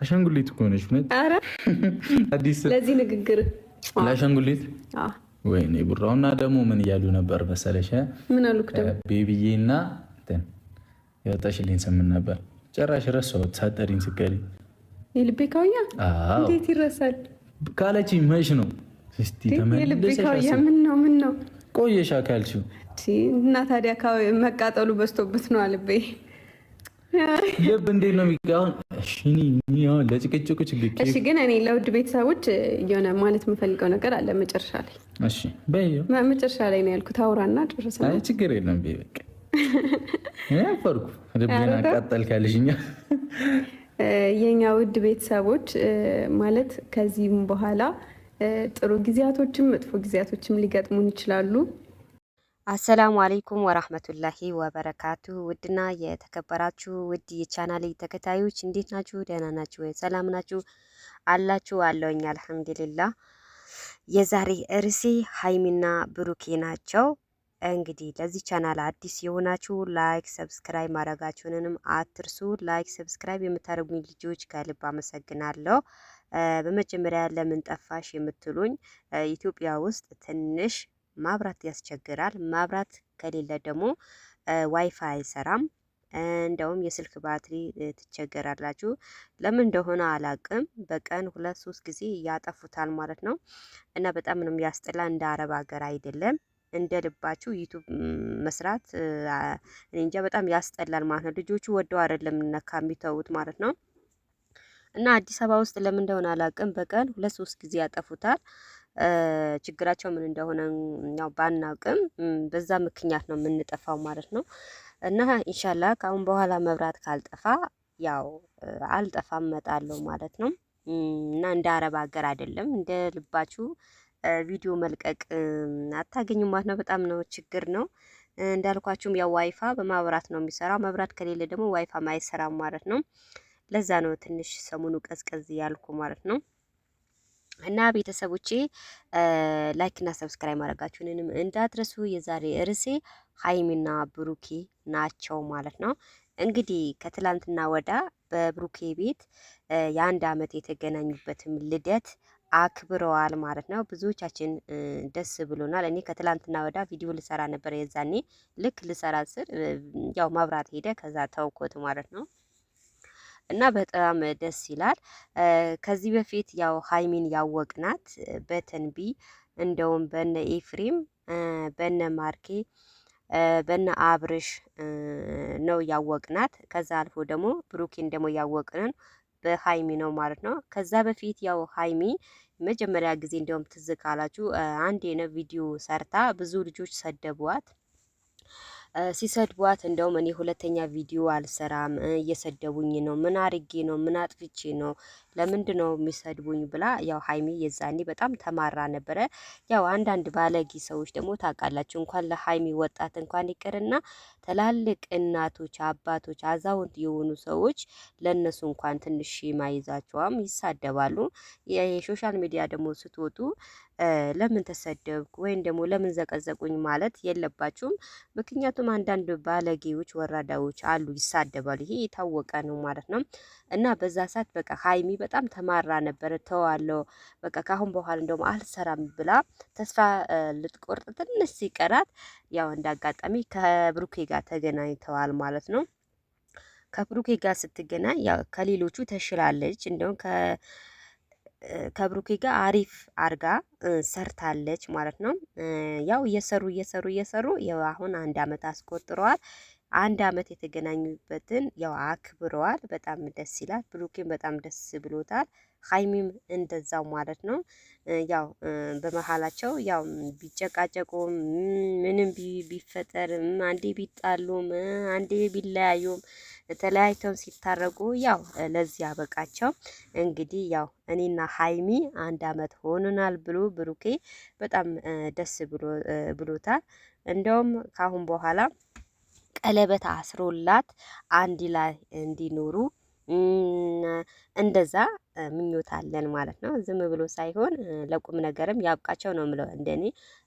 አሻንጉሊት እኮ ነሽ። ኧረ አዲስ ለዚህ ንግግር ለአሻንጉሊት ወይኔ ቡራውና ደግሞ ምን እያሉ ነበር መሰለሽ? ምን አሉክ? ደግሞ ቤቢዬ እና ያወጣሽልኝ ስም ነበር ጭራሽ ረሳሁት። ሳጠሪኝ ስቀሪ የልቤ ካውያ እንዴት ይረሳል ካለች መች ነው እስቲ ተመልሰሽ ምን ነው ቆየሽ ካልሽው እና ታዲያ መቃጠሉ በዝቶበት ነው ልቤ ልብ እንዴት ነው የሚጋውን? ለጭቅጭቁ ችግር። እሺ ግን እኔ ለውድ ቤተሰቦች የሆነ ማለት የምፈልገው ነገር አለ መጨረሻ ላይ። እሺ በይው። መጨረሻ ላይ ነው ያልኩት። አውራና ጨርሰና። አይ ችግር የለም በይ በቃ። ያፈርኩ ልቤን አቃጠል ካልሽኛ የኛ ውድ ቤተሰቦች ማለት ከዚህም በኋላ ጥሩ ጊዜያቶችም መጥፎ ጊዜያቶችም ሊገጥሙን ይችላሉ። አሰላሙ አለይኩም ወራህመቱላሂ ወበረካቱ። ውድና የተከበራችሁ ውድ የቻናሌ ተከታዮች እንዴት ናችሁ? ደህና ናችሁ ወይ? ሰላም ናችሁ አላችሁ? አለውኝ አልሐምዱሊላህ። የዛሬ እርሴ ሀይሚና ብሩኬ ናቸው። እንግዲህ ለዚህ ቻናል አዲስ የሆናችሁ ላይክ ሰብስክራይብ ማድረጋችሁንም አትርሱ። ላይክ ሰብስክራይብ የምታደርጉኝ ልጆች ከልብ አመሰግናለሁ። በመጀመሪያ ለምን ጠፋሽ የምትሉኝ ኢትዮጵያ ውስጥ ትንሽ ማብራት ያስቸግራል። ማብራት ከሌለ ደግሞ ዋይፋይ አይሰራም። እንደውም የስልክ ባትሪ ትቸገራላችሁ። ለምን እንደሆነ አላቅም። በቀን 2-3 ጊዜ ያጠፉታል ማለት ነው። እና በጣም ነው ያስጠላ። እንደ አረብ ሀገር አይደለም። እንደ ልባችሁ ዩቱብ መስራት እንጃ በጣም ያስጠላል ማለት ነው። ልጆቹ ወደው አይደለም ነካ የሚተውት ማለት ነው። እና አዲስ አበባ ውስጥ ለምን እንደሆነ አላቅም። በቀን 2-3 ጊዜ ያጠፉታል። ችግራቸው ምን እንደሆነ ያው ባናውቅም በዛ ምክንያት ነው የምንጠፋው ማለት ነው። እና ኢንሻአላህ ከአሁን በኋላ መብራት ካልጠፋ ያው አልጠፋም እመጣለሁ ማለት ነው። እና እንደ አረብ ሀገር አይደለም። እንደ ልባችሁ ቪዲዮ መልቀቅ አታገኙም ማለት ነው። በጣም ነው ችግር ነው። እንዳልኳችሁም ያው ዋይፋ በማብራት ነው የሚሰራው። መብራት ከሌለ ደግሞ ዋይፋ ማይሰራም ማለት ነው። ለዛ ነው ትንሽ ሰሞኑ ቀዝቀዝ ያልኩ ማለት ነው። እና ቤተሰቦቼ ላይክ እና ሰብስክራይብ ማድረጋችሁንም እንዳትረሱ። የዛሬ ርዕሴ ሀይሚና ብሩኬ ናቸው ማለት ነው። እንግዲህ ከትላንትና ወዳ በብሩኬ ቤት የ1 አመት የተገናኙበትም ልደት አክብረዋል ማለት ነው። ብዙዎቻችን ደስ ብሎናል። እኔ ከትላንትና ወዳ ቪዲዮ ልሰራ ነበር። የዛኔ ልክ ልሰራ ስል ያው ማብራት ሄደ። ከዛ ተውኮት ማለት ነው። እና በጣም ደስ ይላል። ከዚህ በፊት ያው ሀይሚን ያወቅናት በተንቢ እንደውም በነ ኤፍሬም በነ ማርኬ በነ አብርሽ ነው ያወቅናት። ከዛ አልፎ ደግሞ ብሩኬን ደግሞ ያወቅነን በሀይሚ ነው ማለት ነው። ከዛ በፊት ያው ሀይሚ መጀመሪያ ጊዜ እንደውም ትዝ ካላችሁ አንድ የነ ቪዲዮ ሰርታ ብዙ ልጆች ሰደቧት። ሲሰድቧት እንደውም እኔ ሁለተኛ ቪዲዮ አልሰራም እየሰደቡኝ ነው፣ ምን አርጌ ነው፣ ምን አጥፍቼ ነው፣ ለምንድን ነው የሚሰድቡኝ ብላ ያው ሀይሚ የዛኔ በጣም ተማራ ነበረ። ያው አንዳንድ ባለጌ ሰዎች ደግሞ ታውቃላችሁ እንኳን ለሀይሚ ወጣት እንኳን ይቅርና ትላልቅ እናቶች፣ አባቶች፣ አዛውንት የሆኑ ሰዎች ለነሱ እንኳን ትንሽ ማይዛቸውም ይሳደባሉ። የሶሻል ሚዲያ ደግሞ ስትወጡ ለምን ተሰደብኩ ወይም ደግሞ ለምን ዘቀዘቁኝ ማለት የለባችሁም። ምክንያቱም አንዳንድ ባለጌዎች ወራዳዎች አሉ ይሳደባሉ። ይሄ የታወቀ ነው ማለት ነው። እና በዛ ሰዓት በቃ ሀይሚ በጣም ተማራ ነበር። ተዋለው በቃ ካሁን በኋላ እንደውም አልሰራም ብላ ተስፋ ልትቆርጥ ትንሽ ሲቀራት ያው እንዳጋጣሚ ከብሩኬ ጋር ተገናኝተዋል ማለት ነው። ከብሩኬ ጋር ስትገናኝ ያው ከሌሎቹ ተሽላለች። እንደውም ከብሩኬ ጋር አሪፍ አርጋ ሰርታለች ማለት ነው። ያው እየሰሩ ያው አሁን 1 አመት አስቆጥረዋል። 1 አመት የተገናኙበትን ያው አክብረዋል። በጣም ደስ ይላል። ብሩኬም በጣም ደስ ብሎታል። ሀይሚም እንደዛው ማለት ነው። ያው በመሀላቸው ያው ቢጨቃጨቁም ምንም ቢፈጠርም አንዴ ቢጣሉም አንዴ ቢለያዩም ተለያይተው ሲታረቁ ያው ለዚህ ያበቃቸው እንግዲህ ያው እኔና ሀይሚ 1 አመት ሆኖናል ብሎ ብሩኬ በጣም ደስ ብሎታል። እንደውም ካሁን በኋላ ቀለበት አስሮላት አንድ ላይ እንዲኖሩ እንደዛ ምኞት አለን ማለት ነው። ዝም ብሎ ሳይሆን ለቁም ነገርም ያብቃቸው ነው የምለው እንደኔ።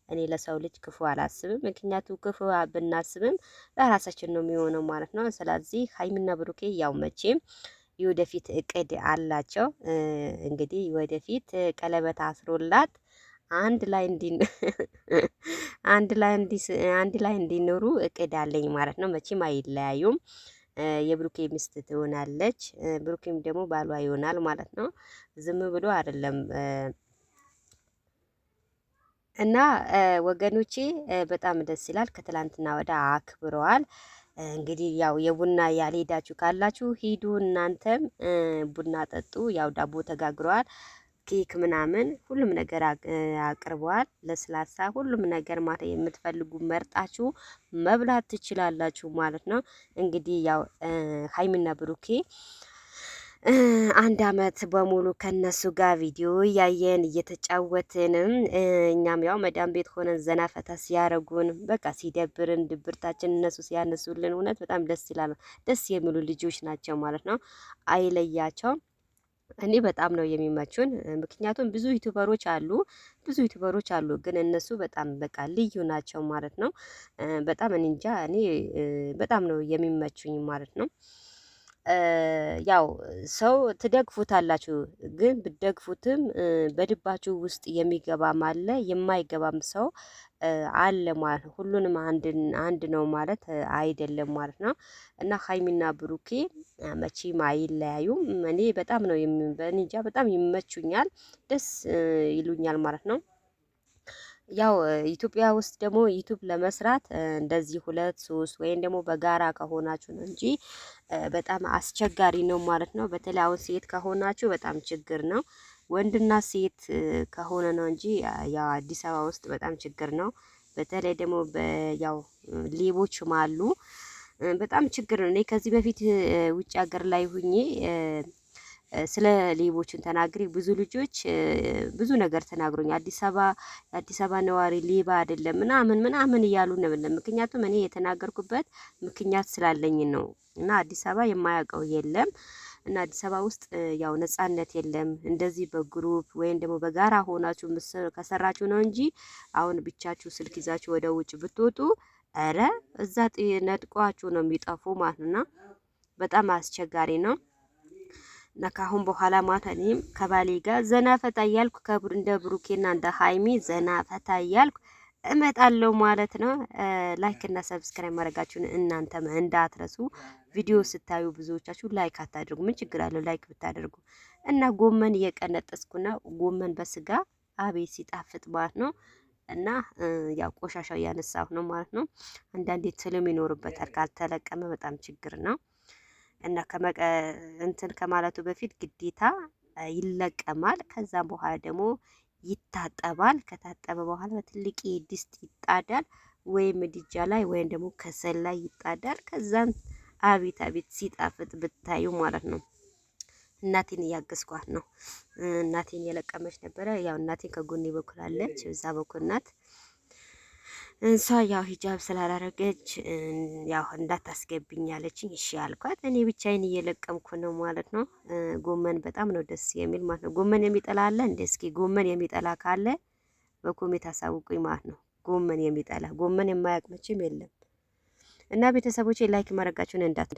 እኔ ለሰው ልጅ ክፉ አላስብም። ምክንያቱም ክፉ ብናስብም ለራሳችን ነው የሚሆነው ማለት ነው። ስለዚህ ሀይሚና ብሩኬ ያው መቼም የወደፊት እቅድ አላቸው። እንግዲህ ወደፊት ቀለበት አስሮላት አንድ ላይ አንድ ላይ እንዲኖሩ እቅድ አለኝ ማለት ነው። መቼም አይለያዩም። የብሩኬ ሚስት ትሆናለች፣ ብሩኬም ደግሞ ባሏ ይሆናል ማለት ነው። ዝም ብሎ አይደለም። እና ወገኖቼ በጣም ደስ ይላል። ከትላንትና ወደ አክብረዋል። እንግዲህ ያው የቡና ያልሄዳችሁ ካላችሁ ሂዱ፣ እናንተም ቡና ጠጡ። ያው ዳቦ ተጋግረዋል፣ ኬክ ምናምን ሁሉም ነገር አቅርበዋል። ለስላሳ ሁሉም ነገር ማታ የምትፈልጉ መርጣችሁ መብላት ትችላላችሁ ማለት ነው። እንግዲህ ያው ሀይሚና ብሩኬ አንድ አመት በሙሉ ከነሱ ጋር ቪዲዮ እያየን እየተጫወትን እኛም ያው መዳም ቤት ሆነን ዘና ፈታ ሲያረጉን በቃ ሲደብርን ድብርታችን እነሱ ሲያነሱልን እውነት በጣም ደስ ይላል። ደስ የሚሉ ልጆች ናቸው ማለት ነው። አይለያቸው። እኔ በጣም ነው የሚመቹን። ምክንያቱም ብዙ ዩቲዩበሮች አሉ ግን እነሱ በጣም በቃ ልዩ ናቸው ማለት ነው። በጣም እኔ እንጃ እኔ በጣም ነው የሚመቹኝ ማለት ነው። ያው ሰው ትደግፉታላችሁ፣ ግን ብትደግፉትም በልባችሁ ውስጥ የሚገባም አለ የማይገባም ሰው አለ ማለት ነው። ሁሉንም አንድ ነው ማለት አይደለም ማለት ነው። እና ሀይሚና ብሩኬ መቼም አይለያዩም። እኔ በጣም ነው እኔ እንጃ በጣም ይመቹኛል፣ ደስ ይሉኛል ማለት ነው። ያው ኢትዮጵያ ውስጥ ደግሞ ዩቲዩብ ለመስራት እንደዚህ 2 3 ወይም ደግሞ በጋራ ከሆናችሁ ነው እንጂ በጣም አስቸጋሪ ነው ማለት ነው። በተለይ አሁን ሴት ከሆናችሁ በጣም ችግር ነው። ወንድና ሴት ከሆነ ነው እንጂ ያው አዲስ አበባ ውስጥ በጣም ችግር ነው። በተለይ ደግሞ ያው ሌቦችም አሉ። በጣም ችግር ነው። እኔ ከዚህ በፊት ውጭ ሀገር ላይ ሁኜ ስለ ሌቦችን ተናግሬ ብዙ ልጆች ብዙ ነገር ተናግሮኝ የአዲስ አበባ ነዋሪ ሌባ አይደለም ምናምን እያሉ ነው። ምክንያቱም እኔ የተናገርኩበት ምክንያት ስላለኝ ነው። እና አዲስ አበባ የማያውቀው የለም። እና አዲስ አበባ ውስጥ ያው ነጻነት የለም። እንደዚህ በግሩፕ ወይም ደግሞ በጋራ ሆናችሁ ከሰራችሁ ነው እንጂ አሁን ብቻችሁ ስልክ ይዛችሁ ወደ ውጭ ብትወጡ ኧረ እዛ ነጥቋችሁ ነው የሚጠፉ ማለት ነው። በጣም አስቸጋሪ ነው። እና ካሁን በኋላ ማታ እኔም ከባሌ ጋር ዘና ፈታ እያልኩ እንደ ብሩኬና እንደ ሀይሚ ዘና ፈታ እያልኩ እመጣለሁ ማለት ነው። ላይክ እና ሰብስክራይብ ማድረጋችሁን እናንተም እንዳትረሱ። ቪዲዮ ስታዩ ብዙዎቻችሁ ላይክ አታድርጉ። ምን ችግር አለው ላይክ ብታደርጉ? እና ጎመን እየቀነጠስኩና ጎመን በስጋ አቤት ሲጣፍጥ ማለት ነው። እና ያው ቆሻሻው እያነሳሁ ነው ማለት ነው። አንዳንዴ ትልም ይኖርበታል ካልተለቀመ በጣም ችግር ነው። እና እንትን ከማለቱ በፊት ግዴታ ይለቀማል። ከዛም በኋላ ደግሞ ይታጠባል። ከታጠበ በኋላ በትልቅ ድስት ይጣዳል፣ ወይም ምድጃ ላይ ወይም ደግሞ ከሰል ላይ ይጣዳል። ከዛም አቤት አቤት ሲጣፍጥ ብታዩ ማለት ነው። እናቴን እያገዝኳት ነው። እናቴን የለቀመች ነበረ። ያው እናቴን ከጎኔ በኩል አለች፣ እዛ በኩል ናት። እንሷ ያው ሂጃብ ስላላረገች ያው እንዳታስገብኝ ያለችኝ፣ እሺ አልኳት። እኔ ብቻዬን እየለቀምኩ ነው ማለት ነው። ጎመን በጣም ነው ደስ የሚል ማለት ነው። ጎመን የሚጠላ አለ እንዴ? እስኪ ጎመን የሚጠላ ካለ በኮሜንት አሳውቁኝ ማለት ነው። ጎመን የሚጠላ ጎመን የማያውቅ መቼም የለም። እና ቤተሰቦቼ ላይክ ማድረጋችሁን እንዳት